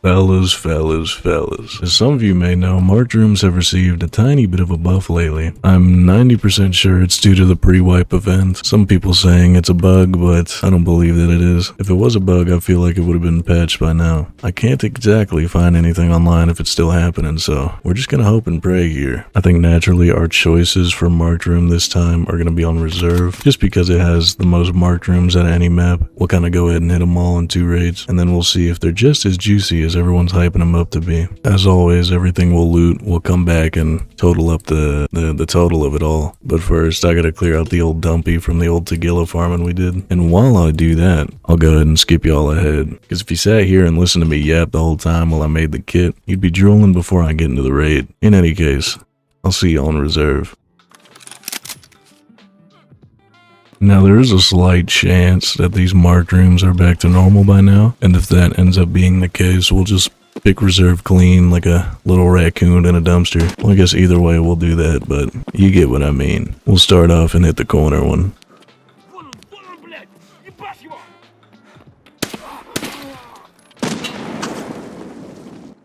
Fellas. As some of you may know, marked rooms have received a tiny bit of a buff lately. I'm 90% sure it's due to the pre-wipe event. Some people saying it's a bug, but I don't believe that it is. If it was a bug, I feel like it would have been patched by now. I can't exactly find anything online if it's still happening, so we're just gonna hope and pray here. I think naturally our choices for marked room this time are gonna be on reserve, just because it has the most marked rooms out of any map. We'll kind of go ahead and hit them all in 2 raids, and then we'll see if they're just as juicy as everyone's hyping them up to be. As always, everything we'll loot, we'll come back and total up the total of it all. But first, I gotta clear out the old dumpy from the old Tagilla farming we did. And while I do that, I'll go ahead and skip y'all ahead. Because if you sat here and listened to me yap the whole time while I made the kit, you'd be drooling before I get into the raid. In any case, I'll see you on reserve. Now there is a slight chance that these marked rooms are back to normal by now, and if that ends up being the case, we'll just pick reserve clean like a little raccoon in a dumpster. Well, I guess either way we'll do that, but you get what I mean. We'll start off and hit the corner one.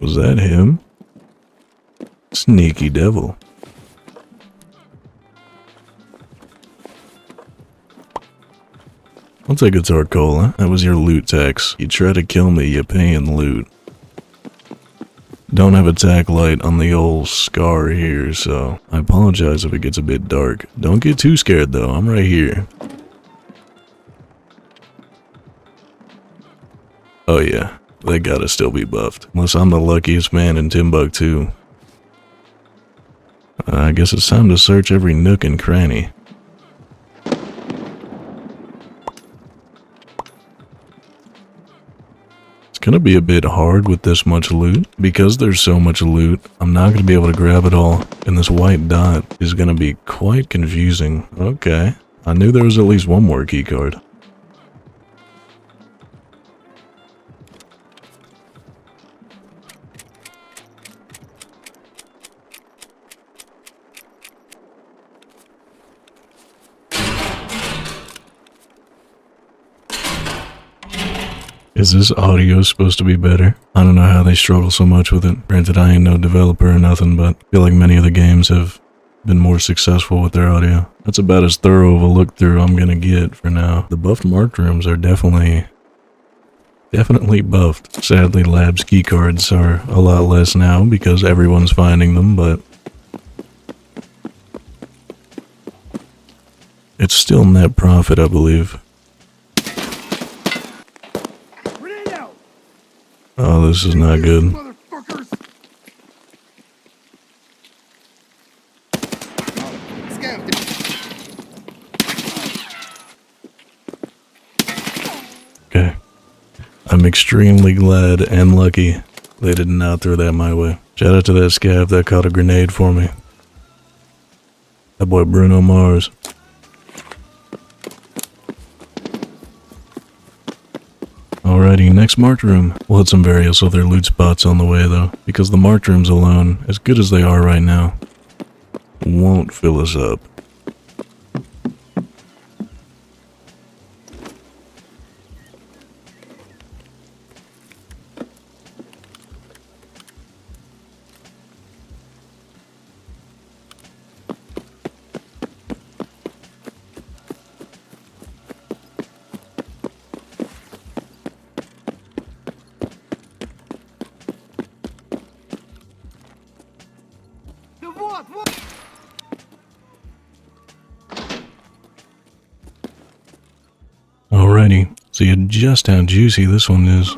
Was that him? Sneaky devil. I'll take a Tarkola. That was your loot tax. You try to kill me, you paying loot. Don't have a tac light on the old scar here, so I apologize if it gets a bit dark. Don't get too scared though, I'm right here. Oh yeah, they gotta still be buffed. Unless I'm the luckiest man in Timbuktu. I guess it's time to search every nook and cranny. Gonna be a bit hard with this much loot. Because there's so much loot, I'm not gonna be able to grab it all, and this white dot is gonna be quite confusing. Okay, I knew there was at least one more keycard. Is this audio supposed to be better? I don't know how they struggle so much with it. Granted, I ain't no developer or nothing, but I feel like many of the games have been more successful with their audio. That's about as thorough of a look through I'm gonna get for now. The buffed marked rooms are definitely buffed. Sadly, Labs keycards are a lot less now because everyone's finding them, but it's still net profit, I believe. Oh, this is not good. Okay. I'm extremely glad and lucky they did not throw that my way. Shout out to that scav that caught a grenade for me. That boy Bruno Mars. Alrighty, next marked room. We'll hit some various other loot spots on the way though, because the marked rooms alone, as good as they are right now, won't fill us up. Alrighty, see just how juicy this one is.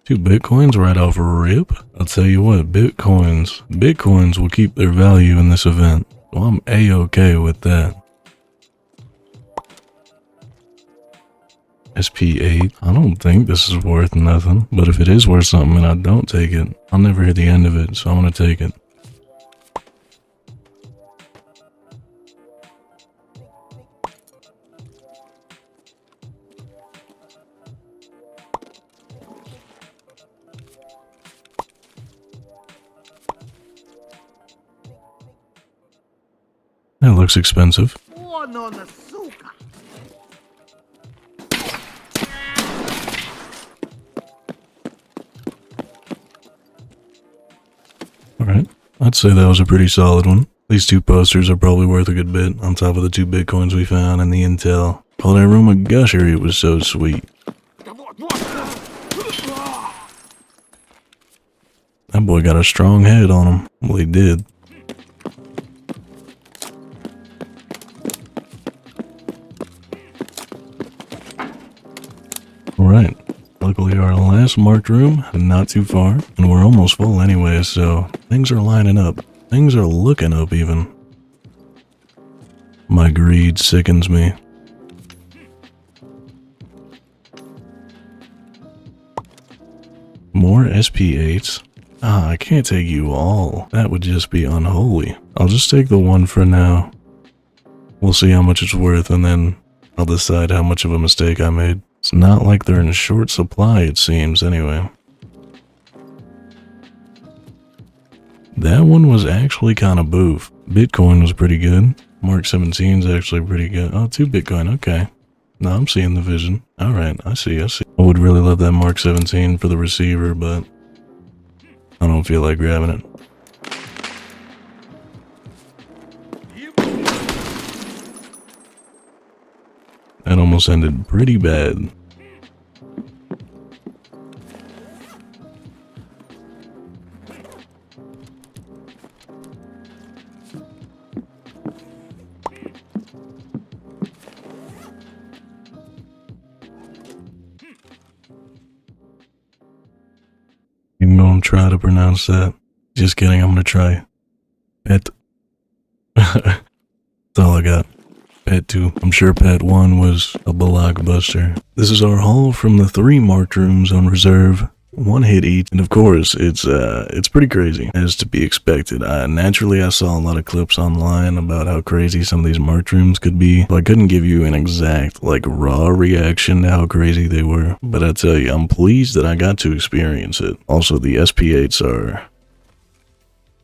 2 bitcoins right off a rip. I'll tell you what, bitcoins will keep their value in this event. Well, I'm a-okay with that. SP8. I don't think this is worth nothing, but if it is worth something and I don't take it, I'll never hit the end of it, so I'm gonna take it. That looks expensive. Alright, I'd say that was a pretty solid one. These 2 posters are probably worth a good bit, on top of the 2 bitcoins we found and the intel. Oh, that room of gushery was so sweet. That boy got a strong head on him. Well, he did. Alright, luckily our last marked room, not too far, and we're almost full anyway, so things are lining up. Things are looking up even. My greed sickens me. More SP8s? Ah, I can't take you all. That would just be unholy. I'll just take the one for now. We'll see how much it's worth, and then I'll decide how much of a mistake I made. It's not like they're in short supply, it seems, anyway. That one was actually kind of boof. Bitcoin was pretty good. Mark 17's actually pretty good. Oh, 2 Bitcoin, okay. No, I'm seeing the vision. Alright, I see. I would really love that Mark 17 for the receiver, but I don't feel like grabbing it. That almost ended pretty bad. You don't try to pronounce that. Just kidding, I'm gonna try. Pet. That's all I got. Pet 2. I'm sure Pet 1 was a blockbuster. This is our haul from the 3 marked rooms on reserve. 1 hit each, and of course, it's pretty crazy, as to be expected. Naturally, I saw a lot of clips online about how crazy some of these marked rooms could be, so I couldn't give you an exact, raw reaction to how crazy they were. But I tell you, I'm pleased that I got to experience it. Also, the SP8s are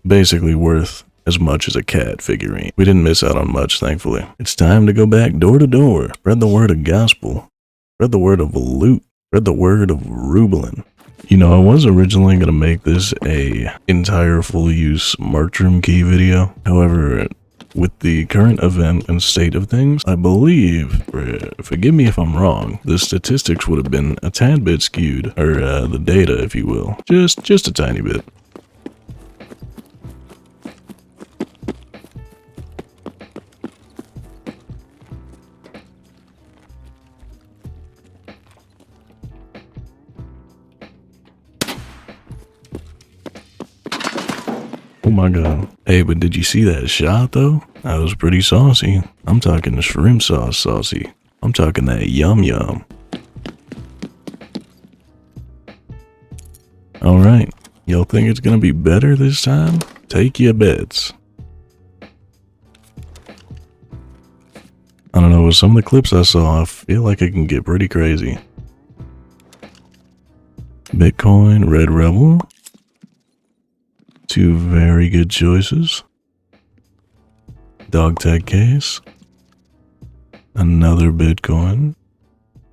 basically worth as much as a cat figurine. We didn't miss out on much, thankfully. It's time to go back door to door. Spread the word of gospel. Spread the word of loot. Spread the word of rublin'. You know, I was originally going to make this a entire full use marked room key video. However, with the current event and state of things, I believe, forgive me if I'm wrong, the statistics would have been a tad bit skewed, or the data, if you will. Just a tiny bit. Oh my god. Hey, but did you see that shot though? That was pretty saucy. I'm talking the shrimp sauce saucy. I'm talking that yum yum. Alright, y'all think it's gonna be better this time? Take your bets. I don't know, with some of the clips I saw, I feel like it can get pretty crazy. Bitcoin, Red Rebel. 2 very good choices. Dog tag case. Another Bitcoin.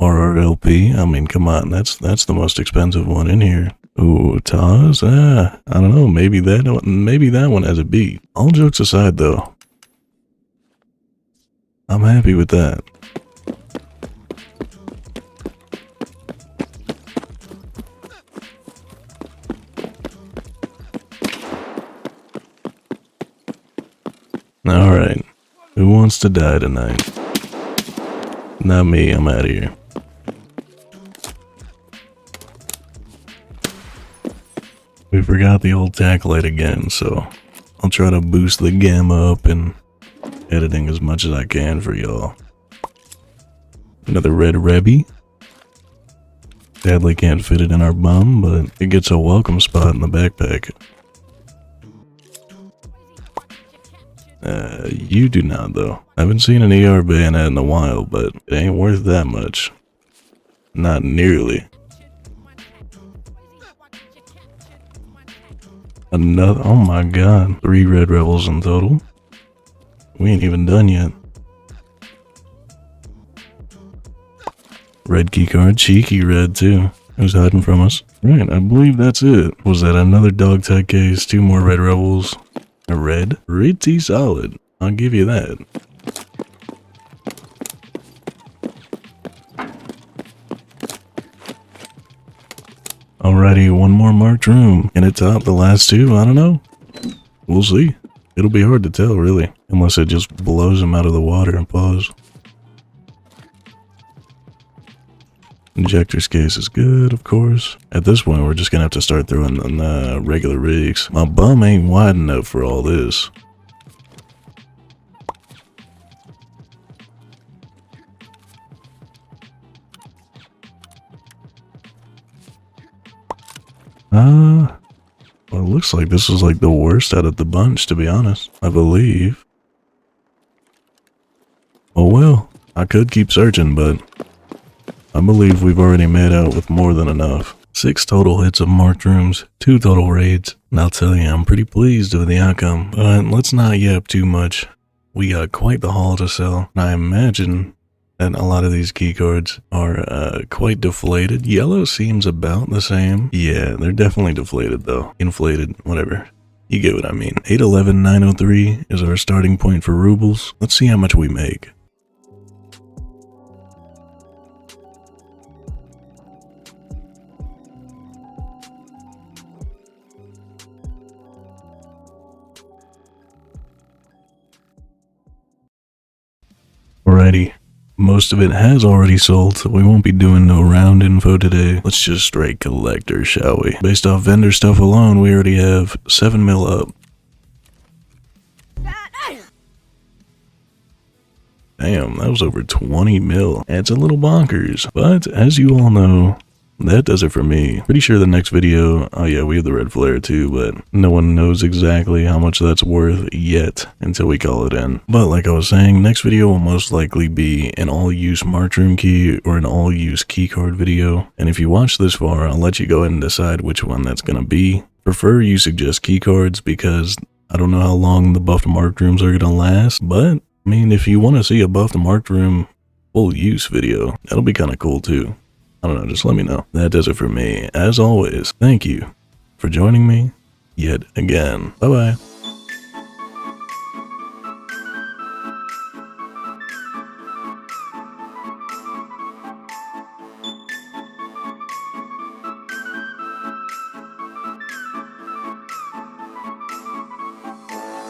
RRLP. I mean, come on, that's the most expensive one in here. Ooh, Taz? I don't know, maybe that one has a beat. All jokes aside though, I'm happy with that. Alright, who wants to die tonight? Not me, I'm out of here. We forgot the old tack light again, so I'll try to boost the gamma up in editing as much as I can for y'all. Another red Rebby. Sadly can't fit it in our bum, but it gets a welcome spot in the backpack. You do not though. I haven't seen an ER bayonet in a while, but it ain't worth that much. Not nearly. Another, oh my god, 3 red rebels in total. We ain't even done yet. Red key card, cheeky red too. Who's hiding from us? Right, I believe that's it. Was that another dog tag case, 2 more red rebels, a red? Pretty solid. I'll give you that. Alrighty, one more marked room. Can it top the last 2? I don't know. We'll see. It'll be hard to tell, really. Unless it just blows him out of the water and pause. Injector's case is good, of course. At this point, we're just gonna have to start throwing the regular rigs. My bum ain't wide enough for all this. Well, it looks like this was like the worst out of the bunch, to be honest. I believe. Oh well, I could keep searching, but I believe we've already made out with more than enough. 6 total hits of marked rooms, 2 total raids, and I'll tell you, I'm pretty pleased with the outcome. But let's not yap too much. We got quite the haul to sell, and I imagine that a lot of these keycards are quite deflated. Yellow seems about the same. Yeah, they're definitely deflated though. Inflated, whatever. You get what I mean. 811,903 is our starting point for rubles. Let's see how much we make. Alrighty. Most of it has already sold, so we won't be doing no round info today. Let's just straight collector, shall we? Based off vendor stuff alone, we already have 7 mil up. Damn, that was over 20 mil. It's a little bonkers, but as you all know, that does it for me. Pretty sure the next video, oh yeah, we have the red flare too, but no one knows exactly how much that's worth yet until we call it in. But like I was saying, next video will most likely be an all-use marked room key or an all-use keycard video. And if you watch this far, I'll let you go ahead and decide which one that's gonna be. Prefer you suggest keycards because I don't know how long the buffed marked rooms are gonna last, but I mean, if you want to see a buffed marked room full use video, that'll be kind of cool too. I don't know, just let me know. That does it for me. As always, thank you for joining me yet again. Bye-bye.